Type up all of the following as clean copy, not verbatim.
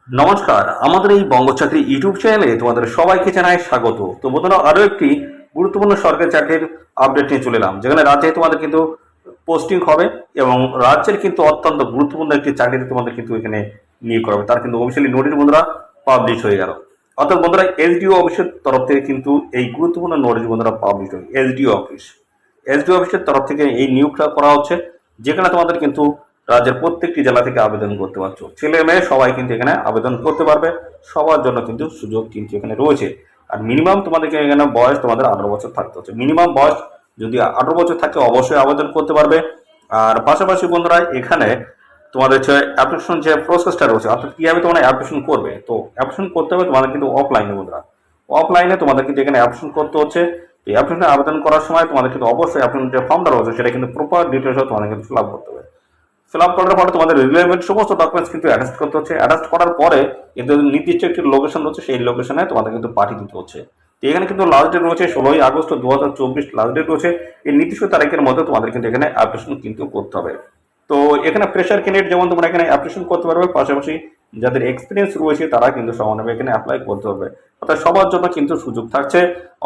নমস্কার, আমাদের এই বঙ্গচাকরি ইউটিউব চ্যানেলে তোমাদের সবাইকে জানাই স্বাগত। তো বন্ধুরা, আরো একটি গুরুত্বপূর্ণ সরকারি চাকরির আপডেট নিয়ে চলে এলাম, যেখানে রাজ্যে তোমাদের কিন্তু পোস্টিং হবে এবং রাজ্যের কিন্তু অত্যন্ত গুরুত্বপূর্ণ একটি চাকরিতে তোমাদের কিন্তু এখানে নিয়োগ করা হবে। তার কিন্তু অফিসিয়ালি নোটিশ বন্ধুরা পাবলিশ হয়ে গেল। অর্থাৎ বন্ধুরা, এসডিও অফিসের তরফ থেকে কিন্তু এই গুরুত্বপূর্ণ নোটিশ বন্ধুরা পাবলিশ হয়। এসডিও অফিসের তরফ থেকে এই নিয়োগটা করা হচ্ছে, যেখানে তোমাদের কিন্তু রাজ্যের প্রত্যেকটি জেলা থেকে আবেদন করতে পারছো। ছেলে মেয়ে সবাই কিন্তু এখানে আবেদন করতে পারবে, সবার জন্য কিন্তু সুযোগ কিন্তু এখানে রয়েছে। আর মিনিমাম তোমাদেরকে এখানে বয়স তোমাদের 18 বছর থাকতে হচ্ছে। মিনিমাম বয়স যদি 18 বছর থাকে অবশ্যই আবেদন করতে পারবে। আর পাশাপাশি বন্ধুরা, এখানে তোমাদের হচ্ছে অ্যাপ্লিকেশন যে প্রসেসটা রয়েছে, অর্থাৎ কিভাবে তোমরা অ্যাপ্লিকেশন করবে। তো অ্যাপ্লিকেশন করতে হবে তোমাদের কিন্তু অফলাইনে বন্ধুরা। অফলাইনে তোমাদের কিন্তু এখানে অ্যাপ্লিকেশন করতে হচ্ছে। তো অ্যাপ্লিকেশনে আবেদন করার সময় তোমাদের কিন্তু অবশ্যই অ্যাপ্লিকেশন যে ফর্মটা রয়েছে সেটা কিন্তু প্রপার ডিটেলস তোমাদের কিন্তু ফিল আপ করতে হবে। ফিল আপ করার পরে তোমাদের রিলেভেন্ট সমস্ত ডকুমেন্টস কিন্তু অ্যাটাচ করতে হচ্ছে। অ্যাটাচ করার পরে এদের নির্দিষ্ট একটি লোকেশন রয়েছে, সেই লোকেশনে তোমাদের কিন্তু পাঠিয়ে দিতে হচ্ছে। তো এখানে কিন্তু লাস্ট ডেট রয়েছে 16ই আগস্ট 2024 লাস্ট ডেট রয়েছে। এই নির্দিষ্ট তারিখের মধ্যে তোমাদের কিন্তু এখানে অ্যাপ্লিকেশন কিন্তু করতে হবে। তো এখানে ফ্রেশার ক্যান্ডিডেট যেমন তোমরা এখানে অ্যাপ্লিকেশন করতে পারবে, পাশাপাশি যাদের এক্সপিরিয়েন্স রয়েছে তারা কিন্তু সমানভাবে এখানে অ্যাপ্লাই করতে পারবে। অর্থাৎ সবার জন্য কিন্তু সুযোগ থাকছে।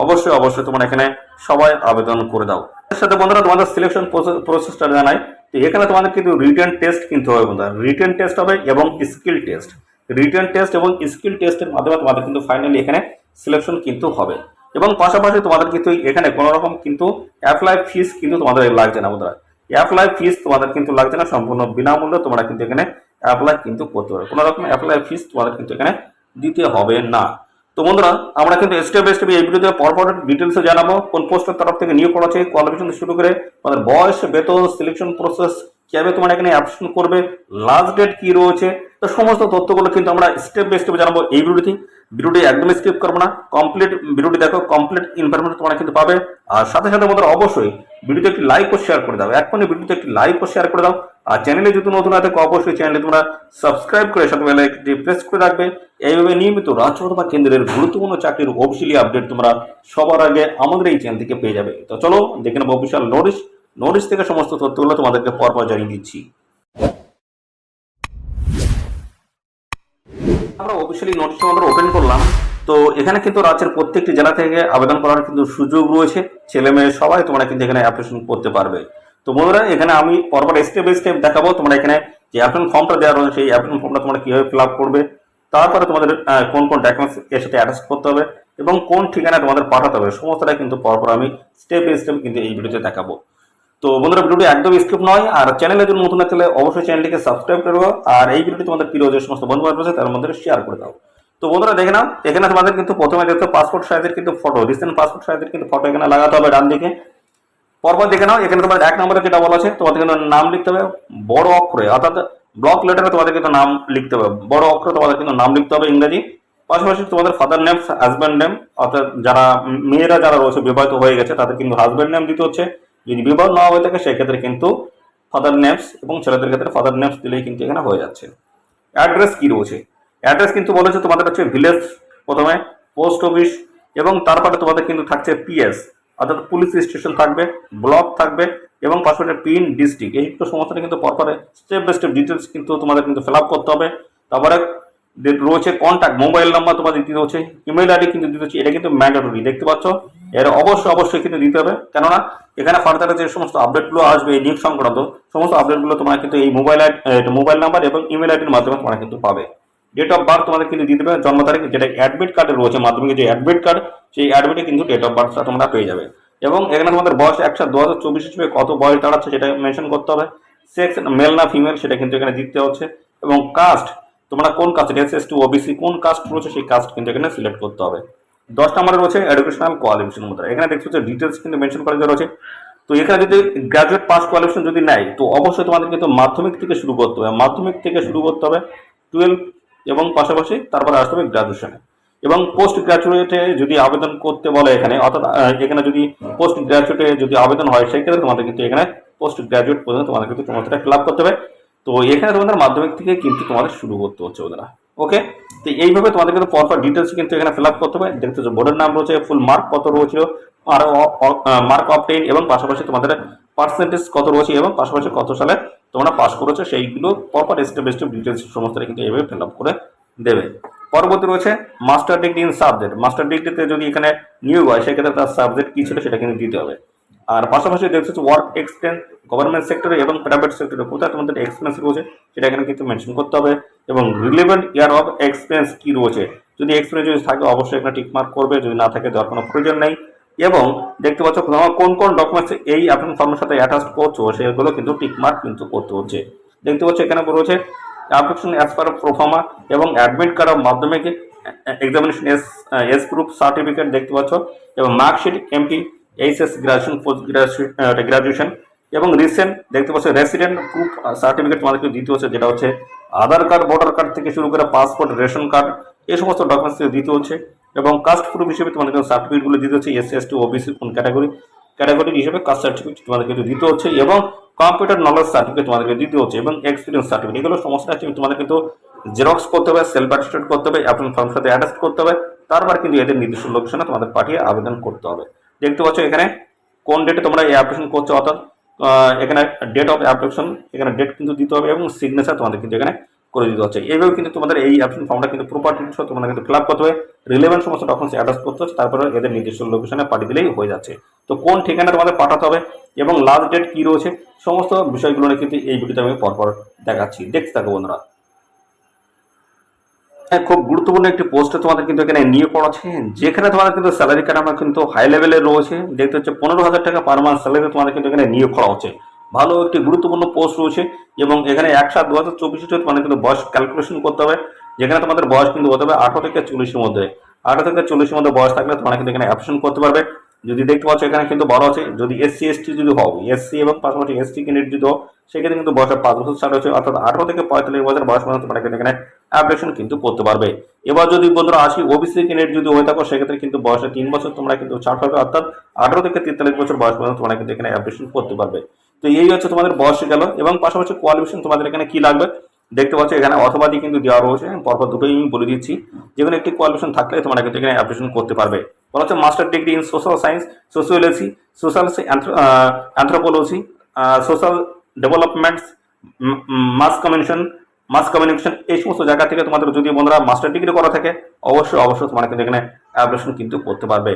অবশ্যই অবশ্যই তোমরা এখানে সবাই আবেদন করে দাও। এর সাথে বন্ধুরা তোমাদের সিলেকশন প্রসেসটা জানাই। তো এখানে তোমাদের কিন্তু রিটেন টেস্ট কিন্তু হবে বন্ধুরা। রিটেন টেস্ট হবে এবং স্কিল টেস্ট। রিটেন টেস্ট এবং স্কিল টেস্টের মাধ্যমে তোমাদের কিন্তু ফাইনালি এখানে সিলেকশন কিন্তু হবে। এবং পাশাপাশি তোমাদের কিন্তু এখানে কোনো রকম কিন্তু অ্যাপ্লাই ফিস কিন্তু তোমাদের লাগছে না বন্ধুরা। অ্যাপ্লাই ফিস তোমাদের কিন্তু লাগছে না, সম্পূর্ণ বিনামূল্যে তোমরা কিন্তু এখানে অ্যাপ্লাই কিন্তু করতে পারবে। কোনো রকম অ্যাপ্লাই ফিস তোমাদের কিন্তু এখানে দিতে হবে না। তো বন্ধুরা, আমরা কিন্তু স্টেপ বাই স্টেপ এই ভিডিওতে পরপর ডিটেলসে জানাবো কোন পোস্টের তরফ থেকে নিয়োগ করা হচ্ছে, কোয়ালিফিকেশন শুরু করে তোমাদের বয়স, বেতন, সিলেকশন প্রসেস, কিভাবে তোমরা এখানে অ্যাপ্লিকেশন করবে, লাস্ট ডেট কি রয়েছে। তো সমস্ত তথ্যগুলো কিন্তু আমরা স্টেপ বাই স্টেপ জানাবো এই ভিডিওতে। ভিডিওটি একদমই স্কিপ করবো না, কমপ্লিট ভিডিওটি দেখো, কমপ্লিট ইনফরমেশন তোমরা কিন্তু পাবে। আর সাথে সাথে বন্ধুরা অবশ্যই ভিডিওতে একটি লাইক ও শেয়ার করে দাও। এখনই ভিডিওতে একটি লাইক ও শেয়ার করে দাও। আর চ্যানেলে যদি নতুন হয় থাকে অবশ্যই চ্যানেলে তোমরা সাবস্ক্রাইব করে সাথে বেল আইকনটি প্রেস করে রাখবে। এইভাবে নিয়মিত রাজ্য অথবা কেন্দ্রের গুরুত্বপূর্ণ চাকরির অফিসিয়ালি আপডেট তোমরা সবার আগে আমাদের এই চ্যানেল থেকে পেয়ে যাবে। তো চলো দেখে নেবো অফিসিয়াল নোটিশ থেকে সমস্ত তথ্যগুলো তোমাদেরকে পরপর জানিয়ে দিচ্ছি। আমরা অফিসিয়ালি নোটিশ আমরা ওপেন করলাম। তো এখানে কিন্তু রাজ্যের প্রত্যেকটি জেলা থেকে আবেদন করার কিন্তু সুযোগ রয়েছে। ছেলে মেয়ে সবাই তোমরা কিন্তু এখানে অ্যাপ্লিকেশন করতে পারবে। তো বন্ধুরা, এখানে আমি পরপর স্টেপ বাই স্টেপ দেখাবো তোমরা এখানে যে অ্যাপ্লিকেশন ফর্মটা দেওয়া রয়েছে সেই অ্যাপ্লিকেশন ফর্মটা তোমরা কিভাবে ফিল আপ করবে, তারপরে তোমাদের কোন কোন ডকুমেন্টস এর সাথে অ্যাটাচ করতে হবে এবং কোন ঠিকানায় তোমাদের পাঠাতে হবে, সমস্তটা কিন্তু পরপর আমি স্টেপ বাই স্টেপ কিন্তু এই ভিডিওতে দেখাবো। তো বন্ধুরা, ভিডিওটি একদম স্কিপ নয়। আর চ্যানেলে যদি নতুন থাকলে অবশ্যই চ্যানেলটিকে সাবস্ক্রাইব করবো। আর এই ভিডিওটি তোমাদের প্রিয় যে সমস্ত বন্ধু বান্ধব আছে তার মধ্যে শেয়ার করে দাও। তো বন্ধুরা দেখে নাও, এখানে তোমাদের কিন্তু প্রথমে দেখতে পাসপোর্ট সাইজের কিন্তু ফটো, রিসেন্ট পাসপোর্ট সাইজের কিন্তু ফটো এখানে লাগাতে হবে ডান দিকে। পরপর দেখে নাও, এখানে তোমাদের 1 নম্বরে যেটা বলা আছে তোমাদের কিন্তু নাম লিখতে হবে বড় অক্ষরে, অর্থাৎ ব্লক লেটারে তোমাদের কিন্তু নাম লিখতে হবে বড় অক্ষরে, তোমাদের কিন্তু নাম লিখতে হবে ইংরেজি। পাশাপাশি তোমাদের ফাদার নেম, হাজব্যান্ড নেম, অর্থাৎ যারা মেয়েরা যারা রয়েছে বিবাহিত হয়ে গেছে তাদের কিন্তু হাজব্যান্ড নেম দিতে হচ্ছে। যদি বিবাহ না হয়ে থাকে সেক্ষেত্রে কিন্তু ফাদার নেমস, এবং ছেলেদের ক্ষেত্রে ফাদার নেমস দিলেই কিন্তু এখানে হয়ে যাচ্ছে। অ্যাড্রেস কি রয়েছে, অ্যাড্রেস কিন্তু বলেছে তোমাদের হচ্ছে ভিলেজ, প্রথমে পোস্ট অফিস, এবং তারপরে তোমাদের কিন্তু থাকছে পিএস, অর্থাৎ পুলিশ স্টেশন থাকবে, ব্লক থাকবে, এবং পাশাপাশি পিন, ডিস্ট্রিক্ট, এই সমস্তটা কিন্তু পরপরে স্টেপ বাই স্টেপ ডিটেলস কিন্তু তোমাদের কিন্তু ফিল আপ করতে হবে। তারপরে রয়েছে কন্ট্যাক্ট মোবাইল নাম্বার তোমাদের দিতে হচ্ছে, ইমেল আইডি কিন্তু দিতে হচ্ছে। এটা কিন্তু ম্যান্ডেটরি, দেখতে পাচ্ছ, এর অবশ্যই অবশ্যই কিন্তু দিতে হবে। কেননা এখানে ফার্দার যে সমস্ত আপডেটগুলো আসবে এই নিয়োগ সংক্রান্ত সমস্ত আপডেটগুলো তোমরা কিন্তু এই মোবাইল নাম্বার এবং ইমেল আইডির মাধ্যমে তোমরা কিন্তু পাবে। ডেট অফ বার্থ তোমাদের কিন্তু দিতে হবে, জন্ম তারিখ, যেটা অ্যাডমিট কার্ডে রয়েছে, মাধ্যমিক যে অ্যাডমিট কার্ড সেই অ্যাডমিটে কিন্তু ডেট অফ বার্থটা তোমরা পেয়ে যাবে। এবং এখানে তোমাদের বয়স 1/7/2024 হিসেবে কত বয়স দাঁড়াচ্ছে সেটা মেনশন করতে হবে। সেক্স মেল না ফিমেল সেটা কিন্তু এখানে দিতে হচ্ছে। এবং কাস্ট, তোমরা কোন কাস্ট, এসএসটি, ওবিসি কোন কাস্ট রয়েছে সেই কাস্ট কিন্তু এখানে সিলেক্ট করতে হবে। 10 নম্বরে রয়েছে এডুকেশনাল কোয়ালিফিকেশন মধ্যে, এখানে দেখছো যে ডিটেলস কিন্তু মেনশন করা রয়েছে। তো এখানে যদি গ্রাজুয়েট পাস কোয়ালিফিকেশন যদি নেয় তো অবশ্যই তোমাদের কিন্তু মাধ্যমিক থেকে শুরু করতে হবে, মাধ্যমিক থেকে শুরু করতে হবে 12, এবং পাশাপাশি তারপরে আসতে হবে গ্রাজুয়েশনে। এবং পোস্ট গ্রাজুয়েটে যদি আবেদন করতে বলে এখানে, অর্থাৎ এখানে যদি পোস্ট গ্রাজুয়েটে যদি আবেদন হয় সেক্ষেত্রে তোমাদের কিন্তু এখানে পোস্ট গ্রাজুয়েট পর্যন্ত তোমাদের কিন্তু তোমাদের ফিল আপ করতে হবে। তো এখানে তোমাদের মাধ্যমিক থেকে কিন্তু তোমাদের শুরু করতে হচ্ছে ওদের। ওকে, তো এইভাবে তোমাদের কিন্তু পরপর ডিটেলস কিন্তু এখানে ফিল আপ করতে হবে। দেখতে হচ্ছে বোর্ডের নাম রয়েছে, ফুল মার্ক কত রয়েছে, আর মার্ক অফ 10, এবং পাশাপাশি তোমাদের পার্সেন্টেজ কত রয়েছে, এবং পাশাপাশি কত সালে তোমরা পাস করেছো সেইগুলো পরপর স্টেপ বাই স্টেপ ডিটেলস সমস্ত কিন্তু এইভাবে ফিল আপ করে দেবে। পরবর্তী রয়েছে master degree in subject. Master ডিগ্রিতে যদি এখানে নিয়োগ হয় সেক্ষেত্রে তার সাবজেক্ট কী ছিল সেটা কিন্তু দিতে হবে। আর পাশাপাশি দেখছো ওয়ার্ক এক্সপিরিয়েন্স গভর্নমেন্ট সেক্টরে এবং প্রাইভেট সেক্টরে কোথায় তোমাদের এক্সপিরিয়েন্স রয়েছে সেটা এখানে কিন্তু মেনশন করতে হবে। এবং রিলেভেন্ট ইয়ার অফ এক্সপিরিয়েন্স কী রয়েছে, যদি এক্সপিরিয়েন্স যদি থাকে অবশ্যই এখানে টিক মার্ক করবে, যদি না থাকে দেওয়ার কোনো প্রয়োজন নেই। এবং দেখতে পাচ্ছ তোমার কোন কোন ডকুমেন্টস এই অ্যাপ্লিকেশন ফর্মের সাথে অ্যাটাচ করছো সেগুলো কিন্তু টিক মার্ক কিন্তু করতে হচ্ছে। দেখতে পাচ্ছ এখানে রয়েছে অ্যাপ্লিকেশন অ্যাজ পার প্রোফর্মা এবং অ্যাডমিট কার্ড অফ মাধ্যমিক এক্সামিনেশন এস গ্রুপ সার্টিফিকেট দেখতে পাচ্ছ, এবং marksheet MP HS graduation post graduation, এবং রিসেন্ট দেখতে পাচ্ছ রেসিডেন্ট প্রুফ সার্টিফিকেট তোমাদেরকে দিতে হচ্ছে, যেটা হচ্ছে আধার কার্ড, ভোটার কার্ড থেকে শুরু করে পাসপোর্ট, রেশন কার্ড, এই সমস্ত ডকুমেন্টস দিতে হচ্ছে। এবং কাস্ট প্রুফ হিসেবে তোমাদেরকে সার্টিফিকেটগুলো দিতে হচ্ছে, এসসি এসটি ওবিসি কোন ক্যাটাগরি হিসেবে কাস্ট সার্টিফিকেট তোমাদেরকে দিতে হচ্ছে, এবং কম্পিউটার নলেজ সার্টিফিকেট তোমাদেরকে দিতে হচ্ছে, এবং এক্সপিরিয়েন্স সার্টিফিকেট। এগুলো সমস্ত তোমাদের কিন্তু জেরক্স করতে হবে, সেলফ অ্যাটেস্টেড করতে হবে, অ্যাপ্লিকেশন ফর্মের সাথে অ্যাটাচ করতে হবে, তারপর কিন্তু এদের নির্দিষ্ট লোকেশনে তোমাদের পাঠিয়ে আবেদন করতে হবে। দেখতে পাচ্ছ এখানে কোন ডেটে তোমরা এই অ্যাপ্লিকেশন করছো, অর্থাৎ এখানে ডেট অফ অ্যাপ্লিকেশন এখানে ডেট কিন্তু দিতে হবে, এবং সিগনেচার তোমাদের কিন্তু এখানে করে দিতে হচ্ছে। এইভাবে কিন্তু তোমাদের এই অ্যাপ্লিকেশন ফর্মটা কিন্তু প্রপার ডিটেলস তোমাদের কিন্তু ফিল আপ করতে হবে, রিলেভেন্ট সমস্ত ডকুমেন্টস অ্যাটাচ করতে হচ্ছে, তারপরে এদের নির্দিষ্ট লোকেশনে পাঠিয়ে দিলেই হয়ে যাচ্ছে। তো কোন ঠিকানা তোমাদের পাঠাতে হবে এবং লাস্ট ডেট কী রয়েছে সমস্ত বিষয়গুলো নিয়ে কিন্তু এই ভিডিওতে আমি পরপর দেখাচ্ছি, দেখতে থাকো বন্ধুরা। হ্যাঁ, খুব গুরুত্বপূর্ণ একটি পোস্টে তোমাদের কিন্তু এখানে নিয়োগ করা আছে, যেখানে তোমাদের কিন্তু স্যালারি কাঠামো কিন্তু হাই লেভেলের রয়েছে। দেখতে হচ্ছে 15,000 টাকা পার মান্থ স্যালারি তোমাদের কিন্তু এখানে নিয়োগ করা হচ্ছে। ভালো একটি গুরুত্বপূর্ণ পোস্ট রয়েছে, এবং এখানে 1/7/2024 তোমাদের কিন্তু বয়স ক্যালকুলেশন করতে হবে, যেখানে তোমাদের বয়স কিন্তু হতে হবে 18 থেকে 40-এর মধ্যে। 18 থেকে 40-এর মধ্যে বয়স থাকলে তোমরা কিন্তু এখানে অ্যাপ্লিকেশন করতে পারবে। যদি দেখতে পাচ্ছ এখানে কিন্তু বড় আছে, যদি এসসি এসটি যদি হও, এসসি এবং পাশাপাশি এসটি ক্যান্ডিডেট যদি হও সেক্ষেত্রে কিন্তু বয়সের 5 বছর ছাড় হচ্ছে, অর্থাৎ 18 থেকে 45 বছর বয়স পর্যন্ত তোমরা কিন্তু এখানে অ্যাপ্লিকেশন কিন্তু করতে পারবে। এবার যদি বন্ধুরা আসি ওবিসি ক্যান্ডিডেট যদি হয়ে থাকো সেক্ষেত্রে কিন্তু বয়সে 3 বছর তোমরা কিন্তু ছাড় পাবে, অর্থাৎ 18 থেকে 43 বছর বয়স পর্যন্ত তোমরা কিন্তু এখানে অ্যাপ্লিকেশন করতে পারবে। তো এই হচ্ছে তোমাদের বয়স গেল, এবং পাশাপাশি কোয়ালিফিকেশন তোমাদের এখানে কি লাগবে দেখতে পাচ্ছ এখানে অথবা দিয়ে কিন্তু দেওয়া রয়েছে, পরপর দুটোই আমি বলে দিচ্ছি। যেকোনো একটি কোয়ালিফিকেশন থাকলে তোমরা কিন্তু এখানে অ্যাপ্লিকেশন করতে পারবে। বলা হচ্ছে master degree in social science, sociology, social anthropology, social developments, mass communication, এই সমস্ত জায়গা থেকে তোমাদের যদি বন্ধুরা মাস্টার ডিগ্রি করা থাকে অবশ্যই তোমরা কিন্তু এখানে অ্যাপ্লিকেশন কিন্তু করতে পারবে।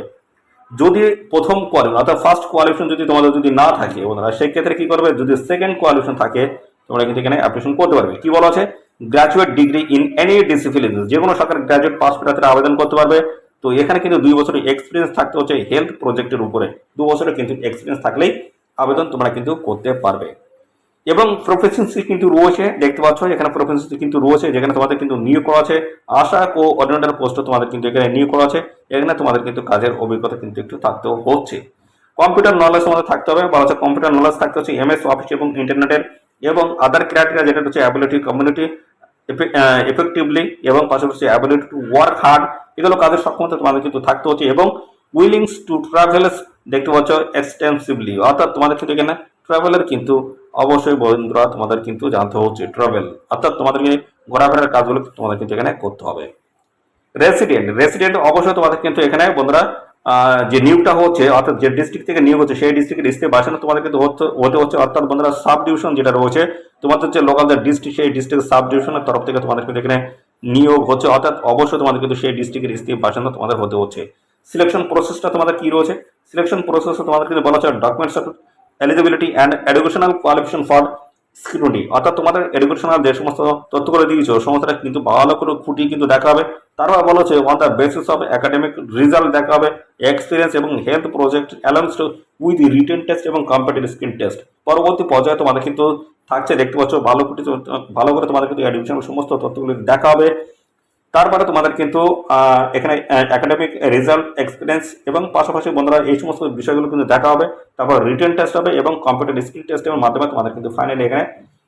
যদি প্রথম কোয়ালিফিকেশন অর্থাৎ ফার্স্ট কোয়ালিফিকেশন যদি তোমাদের যদি না থাকে বন্ধুরা সেক্ষেত্রে কি করবে, যদি সেকেন্ড কোয়ালিফিকেশন থাকে তোমরা কিন্তু এখানে অ্যাপ্লিকেশন করতে পারবে। কি বলা আছে, graduate degree in any discipline, যে কোনো সরকারি গ্র্যাজুয়েট পাস করে তারা আবেদন করতে পারবে। তো এখানে কিন্তু 2 বছরের এক্সপিরিয়েন্স থাকতে হচ্ছে হেলথ প্রজেক্টের উপরে, 2 বছরের কিন্তু এক্সপিরিয়েন্স থাকলেই আবেদন তোমরা কিন্তু করতে পারবে। এবং প্রফেশনসি কিন্তু রয়েছে, দেখতে পাচ্ছ এখানে প্রফেশনসি কিন্তু রয়েছে, যেখানে তোমাদের কিন্তু নিয়োগ করা আছে আশা কোঅর্ডিনেটর পোস্টে তোমাদের কিন্তু এখানে নিয়োগ করা আছে। এখানে তোমাদের কিন্তু কাজের অভিজ্ঞতা কিন্তু একটু থাকতেও হচ্ছে। কম্পিউটার নলেজ তোমাদের থাকতে হবে, বলা হচ্ছে কম্পিউটার নলেজ থাকতে হচ্ছে এমএস অফিস এবং ইন্টারনেটের, এবং আদার ক্রাইটেরিয়া যেটা হচ্ছে অ্যাবিলিটি কমিউনিটি এফেক্টিভলি, এবং পাশাপাশি অ্যাবিলিটি টু ওয়ার্ক হার্ড, এগুলো কাজের সক্ষমতা তোমাদের কিন্তু থাকতে হচ্ছে। এবং উইলিংস টু ট্রাভেলস দেখতে পাচ্ছ এক্সটেন্সিভলি, অর্থাৎ তোমাদের কিন্তু এখানে ট্রাভেলের কিন্তু অবশ্যই বন্ধুরা তোমাদের কিন্তু জানতে হচ্ছে ট্রাভেল, অর্থাৎ তোমাদেরকে ঘোরাফেরার কাজগুলো তোমাদের কিন্তু এখানে করতে হবে। রেসিডেন্ট অবশ্যই তোমাদের কিন্তু এখানে বন্ধুরা যে নিয়োগটা হচ্ছে অর্থাৎ যে ডিস্ট্রিক্ট থেকে নিয়োগ হচ্ছে সেই ডিস্ট্রিক্টের স্থায়ী বাসিন্দা তোমাদের কিন্তু হতে হচ্ছে, অর্থাৎ বন্ধুরা সাব ডিভিশন যেটা রয়েছে তোমাদের যে লোকাল যে ডিস্ট্রিক্ট সেই ডিস্ট্রিক্ট সাব ডিভিশনের তরফ থেকে তোমাদের কিন্তু এখানে নিয়োগ হচ্ছে, অর্থাৎ অবশ্যই তোমাদের কিন্তু সেই ডিস্ট্রিক্টের স্থায়ী বাসিন্দা তোমাদের হতে হচ্ছে। সিলেকশন প্রসেসটা তোমাদের কি রয়েছে, সিলেকশন প্রসেসে তোমাদের কিন্তু বলা হচ্ছে documents of eligibility and educational qualification for scrutiny, অর্থাৎ তোমাদের এডুকেশনাল যে সমস্ত তথ্যগুলো দিয়েছো সমস্তটা কিন্তু ভালো করে খুঁটিয়ে কিন্তু দেখা হবে। তারপর বলা হচ্ছে on the basis of academic result দেখা হবে, এক্সপিরিয়েন্স এবং health project allowance with written test এবং কম্পিটিটিভ স্কিল টেস্ট। পরবর্তী পর্যায়ে তোমাদের কিন্তু থাকছে দেখতে পাচ্ছ ভালো করে তোমাদের কিন্তু এডুকেশনাল সমস্ত তথ্যগুলো দেখা হবে। তারপরে তোমাদের কিন্তু এখানে একাডেমিক রেজাল্ট, এক্সপিরিয়েন্স এবং পাশাপাশি বন্ধুরা এই সমস্ত বিষয়গুলো কিন্তু দেখা হবে। তারপর রিটেন টেস্ট হবে এবং কম্পিউটার স্কিল টেস্টের মাধ্যমে তোমাদের কিন্তু ফাইনালি এখানে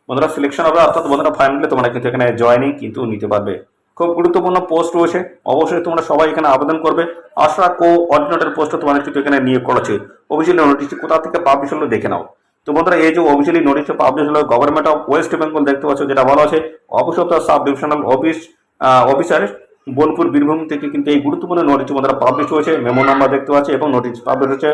বন্ধুরা সিলেকশন হবে, অর্থাৎ বন্ধুরা ফাইনালি তোমরা কিন্তু এখানে জয়েনিং কিন্তু নিতে পারবে। খুব গুরুত্বপূর্ণ পোস্ট রয়েছে, অবশ্যই তোমরা সবাই এখানে আবেদন করবে। আশা কোঅর্ডিনেটর পোস্টে তোমাদের কিন্তু এখানে নিয়োগ করেছে। অফিসিয়ালি নোটিশটি কোথা থেকে পাবলিশ হলো দেখে নাও। তো বন্ধুরা এই যে অফিসিয়ালি নোটিশটা পাবলিশ হলো গভর্নমেন্ট অফ ওয়েস্ট বেঙ্গল দেখতে পাচ্ছ, যেটা বলা আছে office of the sub divisional officer Bolpur Birbhum থেকে কিন্তু এই গুরুত্বপূর্ণ নোটিশ বন্ধুরা পাবলিশ হয়েছে। মেমো নাম্বার দেখতে পাচ্ছি এবং নোটিশ পাবলিশ হচ্ছে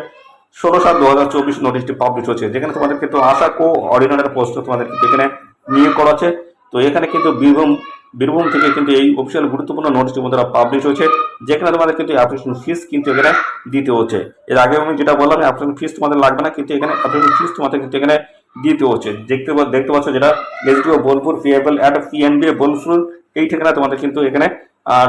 16/7/2024 নোটিশটি পাবলিশ হচ্ছে, যেখানে তোমাদের কিন্তু আশা কোঅর্ডিনেটর পোস্টে তোমাদের কিন্তু এখানে নিয়োগ করা আছে। তো এখানে কিন্তু বীরভূম বীরভূম থেকে কিন্তু এই অফিসিয়াল গুরুত্বপূর্ণ নোটিশটি বন্ধুরা পাবলিশ হয়েছে, যেখানে তোমাদের কিন্তু অ্যাপ্লিকেশন ফিস কিন্তু এখানে দিতে হচ্ছে। এর আগে আমি যেটা বললাম অ্যাপ্লিকেশন ফিস তোমাদের লাগবে না, কিন্তু এখানে অ্যাপ্লিকেশন ফিস তোমাদের কিন্তু এখানে দিতে হচ্ছে। দেখতে পাচ্ছ যেটা SDO Bolpur payable at PNB Bolpur, এই ঠিকানা তোমাদের কিন্তু এখানে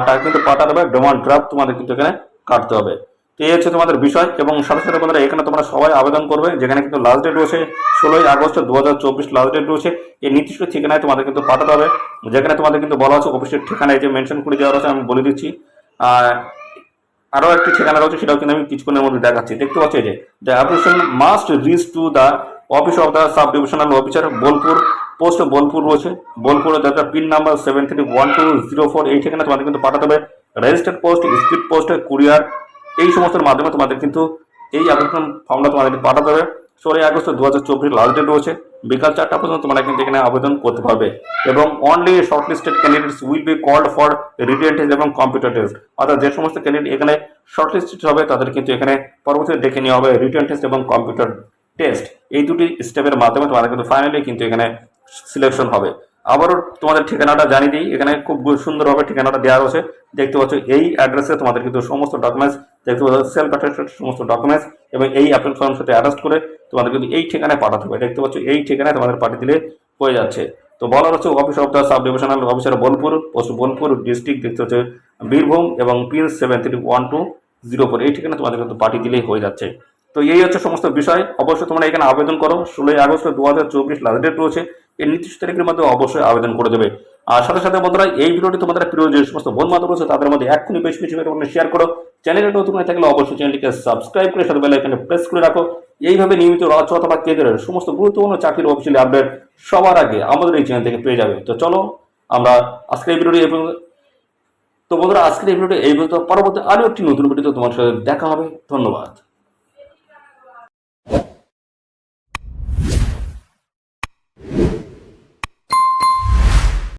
টাকা কিন্তু পাঠাতে হবে, ডিমান্ড ড্রাফট তোমাদের কিন্তু এখানে কাটতে হবে। তো এই হচ্ছে তোমাদের বিষয়। এবং সাথে সাথে বন্ধুরা এখানে তোমরা সবাই আবেদন করবে, যেখানে কিন্তু লাস্ট ডেট রয়েছে 16ই আগস্ট 2024 লাস্ট ডেট রয়েছে। এই নির্দিষ্ট ঠিকানায় তোমাদের কিন্তু পাঠাতে হবে, যেখানে তোমাদের কিন্তু বলা আছে অফিসের ঠিকানায় যে মেনশন করে দেওয়া রয়েছে, আমি বলে দিচ্ছি। আরও একটি ঠিকানা রয়েছে, সেটাও কিন্তু আমি কিছুক্ষণের মধ্যে দেখাচ্ছি। দেখতে পাচ্ছি যে the application must rich to the office of the sub divisional officer Bolpur, post Bolpur রয়েছে, বোলপুরে দেখা পিন নাম্বার 731204, এই ঠিকানা তোমাদের কিন্তু পাঠাতে হবে। Registered post, speed post, courier, এই সমস্ত মাধ্যমে তোমাদের কিন্তু এই অ্যাপ্লিকেশন ফর্মটা তোমাদের পাঠাতে হবে। 16 আগস্ট 2024 লাস্ট ডেট রয়েছে, বিকাল 4টা পর্যন্ত তোমরা কিন্তু এখানে আবেদন করতে পারবে। এবং only shortlisted candidates will be called for written test এবং কম্পিউটার টেস্ট, অর্থাৎ যে সমস্ত ক্যান্ডিডেট এখানে শর্টলিস্টেড হবে তাদের কিন্তু এখানে পরবর্তীতে ডেকে নেওয়া হবে রিটেন টেস্ট এবং কম্পিউটার টেস্ট। এই দুটি স্টেপের মাধ্যমে তোমাদের কিন্তু ফাইনালি কিন্তু এখানে সিলেকশন হবে। আবারও তোমাদের ঠিকানাটা জানিয়ে দিই, এখানে খুব সুন্দরভাবে ঠিকানাটা দেওয়া রয়েছে। দেখতে পাচ্ছ এই অ্যাড্রেসে তোমাদের কিন্তু সমস্ত ডকুমেন্টস, দেখতে পাচ্ছ সেলফ অ্যাটেস্টেড সমস্ত ডকুমেন্টস এবং এই অ্যাপ্লিকেশন ফর্মের সাথে অ্যাটাচ করে তোমাদের কিন্তু এই ঠিকানায় পাঠাতে হবে। দেখতে পাচ্ছ এই ঠিকানায় তোমাদের পাঠিয়ে দিলে হয়ে যাচ্ছে। তো বলা হচ্ছে office of the sub divisional officer Bolpur, post Bolpur district, দেখতে হচ্ছে বীরভূম, এবং পিন 731204, এই ঠিকানা তোমাদের কিন্তু পাঠিয়ে দিলেই হয়ে যাচ্ছে। তো এই হচ্ছে সমস্ত বিষয়। অবশ্যই তোমরা এখানে আবেদন করো, 16ই আগস্ট 2024 লাস্ট ডেট রয়েছে, এই নির্দিষ্ট তারিখের মধ্যে অবশ্যই আবেদন করে দেবে। আর সাথে সাথে বন্ধুরা এই ভিডিওটি তোমাদের প্রিয় যে সমস্ত বন্ধু বান্ধব রয়েছে তাদের মধ্যে এক্ষুনি বেশি বেশি করে শেয়ার করো। চ্যানেলে নতুন হয়ে থাকলে অবশ্যই চ্যানেলটিকে সাবস্ক্রাইব করে সাথে বেল আইকনে প্রেস করে রাখো। এইভাবে নিয়মিত রাজ্য অথবা কেন্দ্রের সমস্ত গুরুত্বপূর্ণ চাকরির অফিসিয়ালি আপডেট সবার আগে আমাদের এই চ্যানেল থেকে পেয়ে যাবে। তো চলো আমরা আজকের এই ভিডিওটি তো বন্ধুরা আজকের এই ভিডিওটি এই পর্যন্ত, পরবর্তী আরও একটি নতুন ভিডিওতে তোমার সাথে দেখা হবে। ধন্যবাদ।